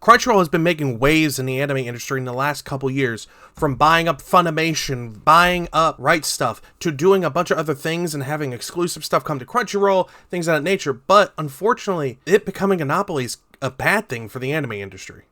Crunchyroll has been making waves in the anime industry in the last couple years, from buying up Funimation, buying up Right Stuff, to doing a bunch of other things and having exclusive stuff come to Crunchyroll, things of that nature. But unfortunately, it becoming a monopoly is a bad thing for the anime industry.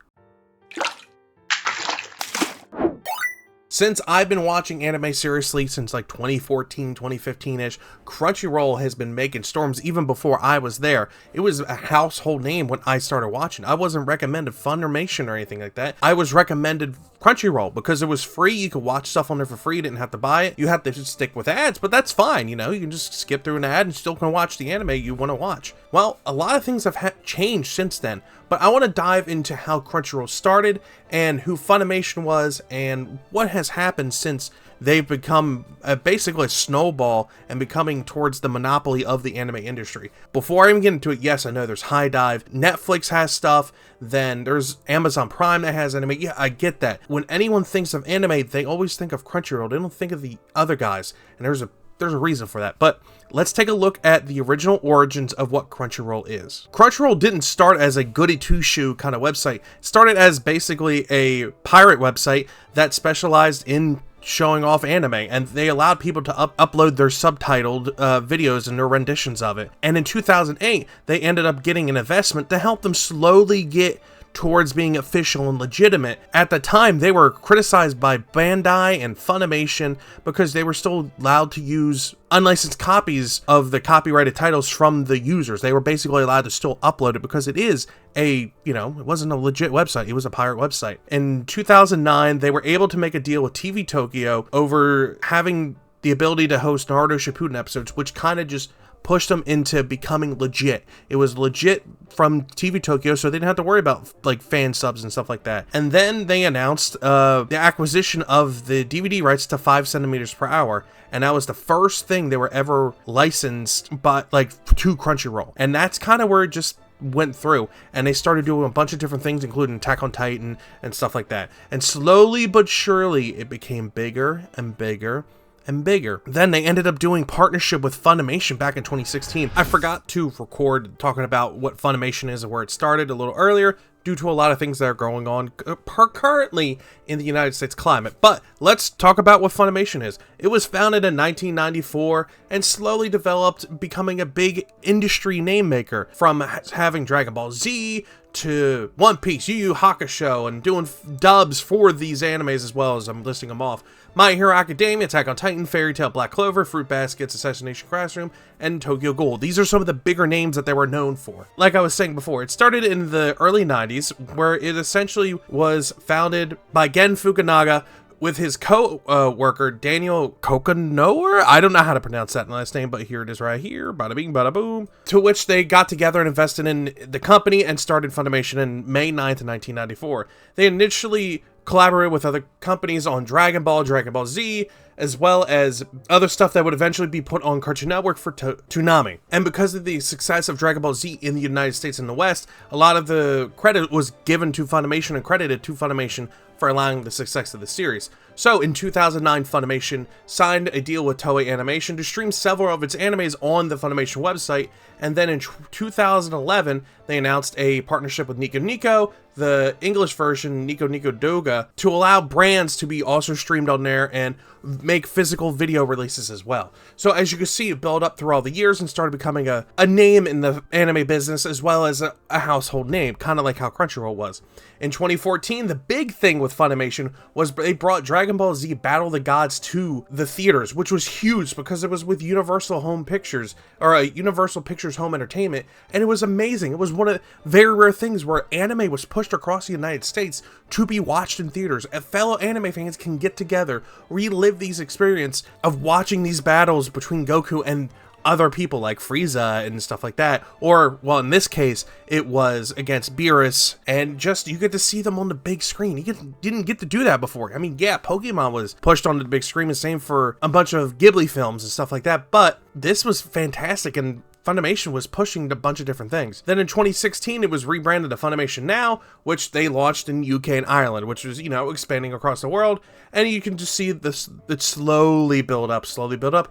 Since I've been watching anime seriously since like 2014, 2015-ish, Crunchyroll has been making storms even before I was there. It was a household name when I started watching. I wasn't recommended Funimation or anything like that. I was recommended Crunchyroll because it was free. You could watch stuff on there for free. You didn't have to buy it. You had to just stick with ads, but that's fine. You know, you can just skip through an ad and still can watch the anime you want to watch. Well, a lot of things have changed since then, but I want to dive into how Crunchyroll started and who Funimation was and what has happened since they've become basically a snowball and becoming towards the monopoly of the anime industry. Before I even get into it, yes, I know there's High Dive, Netflix has stuff, then there's Amazon Prime that has anime. Yeah, I get that. When anyone thinks of anime, they always think of Crunchyroll. They don't think of the other guys, and there's a reason for that. But let's take a look at the original origins of what Crunchyroll is. Crunchyroll didn't start as a goody two-shoe kind of website. It started as basically a pirate website that specialized in showing off anime, and they allowed people to upload their subtitled videos and their renditions of it. And in 2008, they ended up getting an investment to help them slowly get towards being official and legitimate. At the time, they were criticized by Bandai and Funimation because they were still allowed to use unlicensed copies of the copyrighted titles from the users. They were basically allowed to still upload it because it is it wasn't a legit website, it was a pirate website. In 2009, they were able to make a deal with TV Tokyo over having the ability to host Naruto Shippuden episodes, which kind of just pushed them into becoming legit. It was legit from TV Tokyo, so they didn't have to worry about like fan subs and stuff like that. And then they announced the acquisition of the DVD rights to 5 centimeters per hour, and that was the first thing they were ever licensed by to Crunchyroll. And that's kind of where it just went through, and they started doing a bunch of different things, including Attack on Titan and stuff like that. And slowly but surely it became bigger and bigger and bigger. Then they ended up doing partnership with Funimation back in 2016. I forgot to record talking about what Funimation is and where it started a little earlier due to a lot of things that are going on currently in the United States climate. But let's talk about what Funimation is. It was founded in 1994 and slowly developed, becoming a big industry name maker, from having Dragon Ball Z to One Piece, Yu Yu Hakusho, and doing dubs for these animes as well as I'm listing them off. My Hero Academia, Attack on Titan, Fairy Tail, Black Clover, Fruit Baskets, Assassination Classroom, and Tokyo Ghoul. These are some of the bigger names that they were known for. Like I was saying before, it started in the early 90s, where it essentially was founded by Gen Fukunaga with his co-worker, Daniel Kokonoor. I don't know how to pronounce that last name, but here it is right here. Bada bing, bada boom. To which they got together and invested in the company and started Funimation in May 9th, 1994. They initially collaborated with other companies on Dragon Ball, Dragon Ball Z, as well as other stuff that would eventually be put on Cartoon Network for Toonami. And because of the success of Dragon Ball Z in the United States and the West, a lot of the credit was given to Funimation and credited to Funimation for allowing the success of the series. So in 2009, Funimation signed a deal with Toei Animation to stream several of its animes on the Funimation website, and then in 2011, they announced a partnership with Nico Nico, the English version Nico Nico Doga, to allow brands to be also streamed on there and make physical video releases as well. So as you can see, it built up through all the years and started becoming a name in the anime business, as well as a household name, kind of like how Crunchyroll was. In 2014, the big thing with Funimation was they brought Dragon Ball Z Battle of the Gods to the theaters, which was huge because it was with Universal Home Pictures, or Universal Pictures Home Entertainment, and it was amazing. It was one of the very rare things where anime was pushed across the United States to be watched in theaters. And fellow anime fans can get together, relive these experiences of watching these battles between Goku and other people like Frieza and stuff like that. Or, well, in this case, it was against Beerus, and just, you get to see them on the big screen. You didn't get to do that before. I mean, yeah, Pokemon was pushed onto the big screen, the same for a bunch of Ghibli films and stuff like that, but this was fantastic, and Funimation was pushing a bunch of different things. Then in 2016, it was rebranded to Funimation Now, which they launched in UK and Ireland, which was, expanding across the world. And you can just see this, it slowly build up.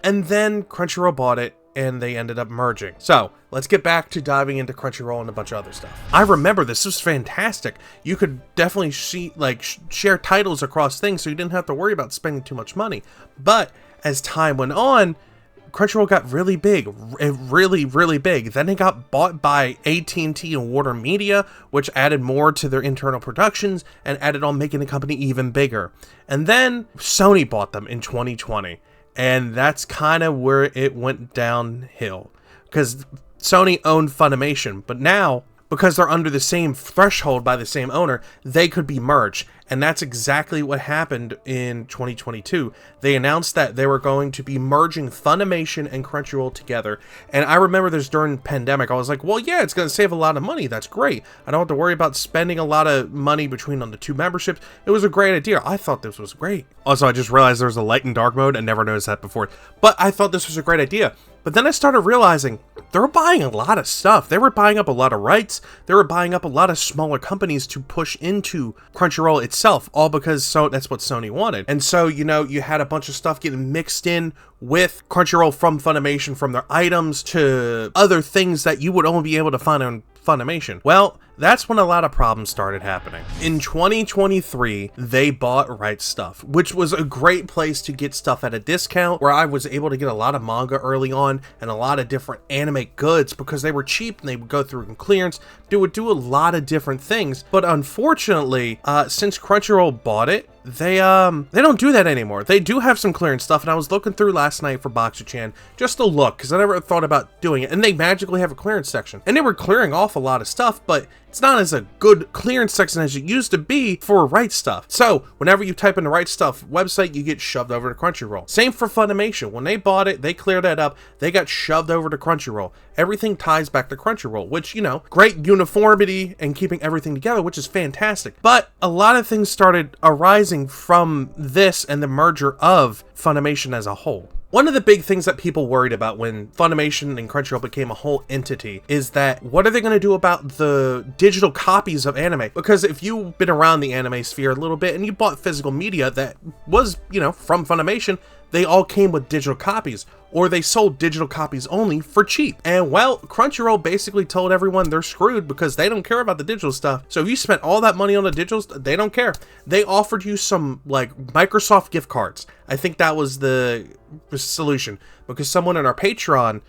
And then Crunchyroll bought it and they ended up merging. So let's get back to diving into Crunchyroll and a bunch of other stuff. I remember this was fantastic. You could definitely share titles across things, so you didn't have to worry about spending too much money. But as time went on, Crunchyroll got really big, really big. Then it got bought by AT&T and Warner Media, which added more to their internal productions and added on making the company even bigger. And then Sony bought them in 2020. And that's kind of where it went downhill. Because Sony owned Funimation, but now, because they're under the same threshold by the same owner, they could be merged. And that's exactly what happened in 2022. They announced that they were going to be merging Funimation and Crunchyroll together. And I remember this during the pandemic. I was like, well, yeah, it's going to save a lot of money. That's great. I don't have to worry about spending a lot of money between on the two memberships. It was a great idea. I thought this was great. Also, I just realized there was a light and dark mode. I never noticed that before. But I thought this was a great idea. But then I started realizing they were buying a lot of stuff. They were buying up a lot of rights. They were buying up a lot of smaller companies to push into Crunchyroll itself, all because that's what Sony wanted. And so, you know, you had a bunch of stuff getting mixed in with Crunchyroll from Funimation, from their items to other things that you would only be able to find on Funimation. Well, that's when a lot of problems started happening. In 2023, they bought Right Stuff, which was a great place to get stuff at a discount, where I was able to get a lot of manga early on and a lot of different anime goods because they were cheap and they would go through clearance. They would do a lot of different things. But unfortunately, since Crunchyroll bought it, they don't do that anymore. They do have some clearance stuff, and I was looking through last night for Boxer-chan just to look, because I never thought about doing it, and they magically have a clearance section. And they were clearing off a lot of stuff, but it's not as a good clearance section as it used to be for Right Stuff. So whenever you type in the Right Stuff website, you get shoved over to Crunchyroll. Same for Funimation. When they bought it, they cleared that up. They got shoved over to Crunchyroll. Everything ties back to Crunchyroll, which, you know, great uniformity and keeping everything together, which is fantastic. But a lot of things started arising from this and the merger of Funimation as a whole. One of the big things that people worried about when Funimation and Crunchyroll became a whole entity is that what are they going to do about the digital copies of anime? Because if you've been around the anime sphere a little bit and you bought physical media that was, you know, from Funimation, they all came with digital copies, or they sold digital copies only for cheap. And well, Crunchyroll basically told everyone they're screwed because they don't care about the digital stuff. So if you spent all that money on the digital stuff, they don't care. They offered you some like Microsoft gift cards. I think that was the solution, because someone in our Patreon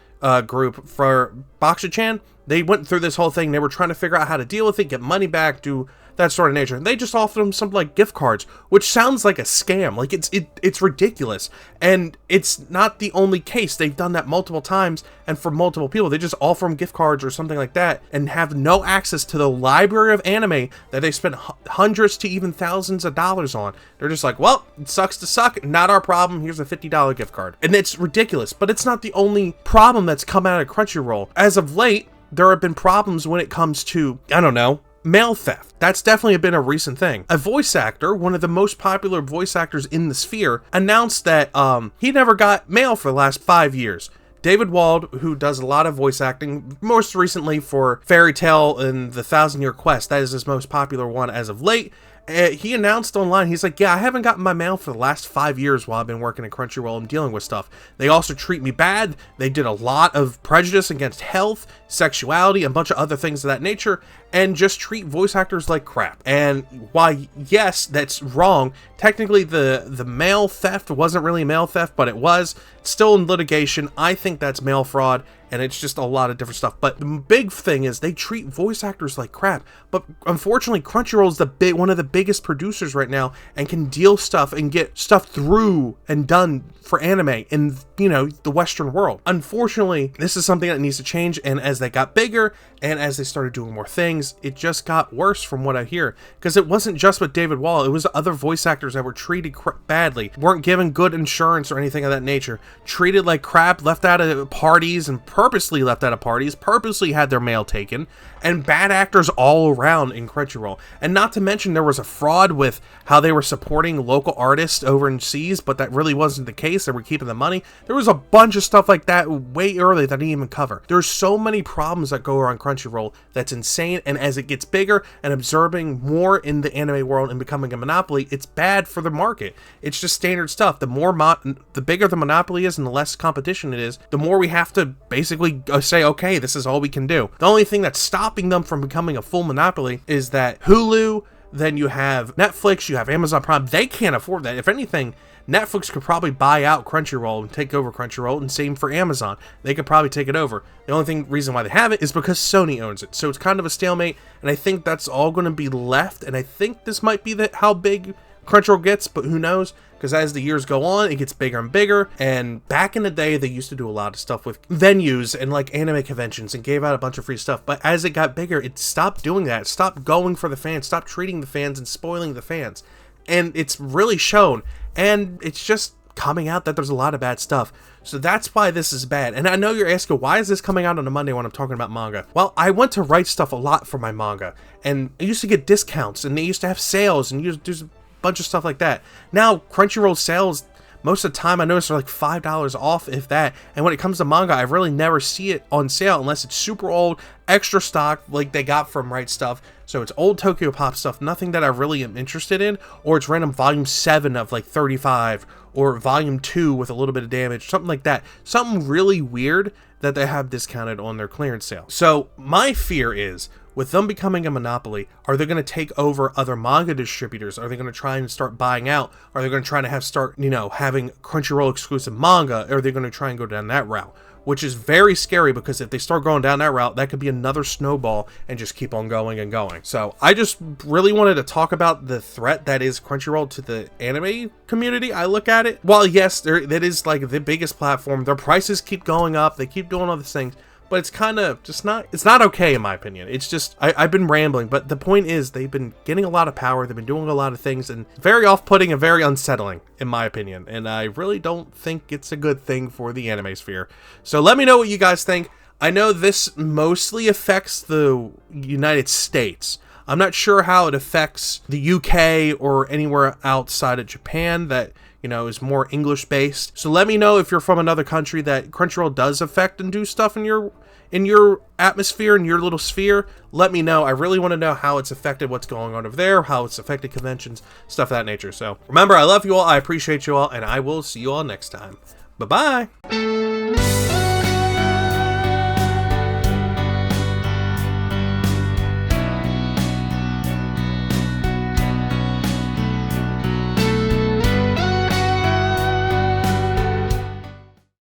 group for Boxer-chan, they went through this whole thing. They were trying to figure out how to deal with it, get money back, do that sort of nature. And they just offered them some like gift cards, which sounds like a scam. Like it's ridiculous. And it's not the only case. They've done that multiple times and for multiple people. They just offer them gift cards or something like that and have no access to the library of anime that they spent hundreds to even thousands of dollars on. They're just like, well, it sucks to suck. Not our problem. Here's a $50 gift card. And it's ridiculous, but it's not the only problem that's come out of Crunchyroll. As of late, there have been problems when it comes to, I don't know, mail theft. That's definitely been a recent thing. A voice actor, one of the most popular voice actors in the sphere, announced that he never got mail for the last 5 years. David Wald, who does a lot of voice acting, most recently for Fairy Tail and the 1,000-Year Quest, that is his most popular one as of late, he announced online, he's like, yeah, I haven't gotten my mail for the last 5 years while I've been working at Crunchyroll and dealing with stuff. They also treat me bad. They did a lot of prejudice against health, sexuality, and a bunch of other things of that nature, and just treat voice actors like crap. And while, yes, that's wrong, technically the mail theft wasn't really mail theft, but it was still in litigation. I think that's mail fraud, and it's just a lot of different stuff. But the big thing is they treat voice actors like crap. But unfortunately, Crunchyroll is one of the biggest producers right now and can deal stuff and get stuff through and done for anime in, you know, the Western world. Unfortunately, this is something that needs to change, and as they got bigger and as they started doing more things, it just got worse from what I hear. Because it wasn't just with David Wall, it was other voice actors that were treated badly, weren't given good insurance or anything of that nature, treated like crap, left out of parties and purposely left out of parties, purposely had their mail taken, and bad actors all around in Crunchyroll. And not to mention there was a fraud with how they were supporting local artists overseas, but that really wasn't the case. They were keeping the money. There was a bunch of stuff like that way early that I didn't even cover. There's so many problems that go around Crunchyroll that's insane, and as it gets bigger and absorbing more in the anime world and becoming a monopoly, it's bad for the market. It's just standard stuff. The bigger the monopoly is and the less competition it is, the more we have to basically say, okay, this is all we can do. The only thing that's stopping them from becoming a full monopoly is that Hulu, then you have Netflix, you have Amazon Prime. They can't afford that. If anything, Netflix could probably buy out Crunchyroll and take over Crunchyroll, and same for Amazon. They could probably take it over. The only reason why they have it is because Sony owns it. So it's kind of a stalemate, and I think that's all going to be left, and I think this might be how big Crunchyroll gets, but who knows? Because as the years go on, it gets bigger and bigger. And back in the day, they used to do a lot of stuff with venues and like anime conventions and gave out a bunch of free stuff. But as it got bigger, it stopped doing that. It stopped going for the fans, stopped treating the fans and spoiling the fans. And it's really shown. And it's just coming out that there's a lot of bad stuff. So that's why this is bad. And I know you're asking, why is this coming out on a Monday when I'm talking about manga? Well, I went to write stuff a lot for my manga. And I used to get discounts, and they used to have sales, and there's bunch of stuff like that. Now Crunchyroll sales most of the time I notice are like $5 off, if that, and when it comes to manga I really never see it on sale unless it's super old, extra stock like they got from Right Stuff. So it's old Tokyo Pop stuff, nothing that I really am interested in, or it's random volume 7 of like 35 or volume 2 with a little bit of damage, something like that, something really weird that they have discounted on their clearance sale. So my fear is, with them becoming a monopoly, are they going to take over other manga distributors? Are they going to try and start buying out? Are they going to try to having Crunchyroll exclusive manga? Or are they going to try and go down that route? Which is very scary, because if they start going down that route, that could be another snowball and just keep on going and going. So I just really wanted to talk about the threat that is Crunchyroll to the anime community. I look at it, while yes, that is like the biggest platform, their prices keep going up, they keep doing all these things, but it's kind of just it's not okay in my opinion. It's just, I've been rambling, but the point is they've been getting a lot of power, they've been doing a lot of things, and very off-putting and very unsettling in my opinion, and I really don't think it's a good thing for the anime sphere. So let me know what you guys think. I know this mostly affects the United States. I'm not sure how it affects the UK or anywhere outside of Japan that is more English based. So let me know if you're from another country that Crunchyroll does affect and do stuff in your atmosphere, in your little sphere. Let me know. I really want to know how it's affected what's going on over there, how it's affected conventions, stuff of that nature. So remember, I love you all, I appreciate you all, and I will see you all next time. Bye-bye.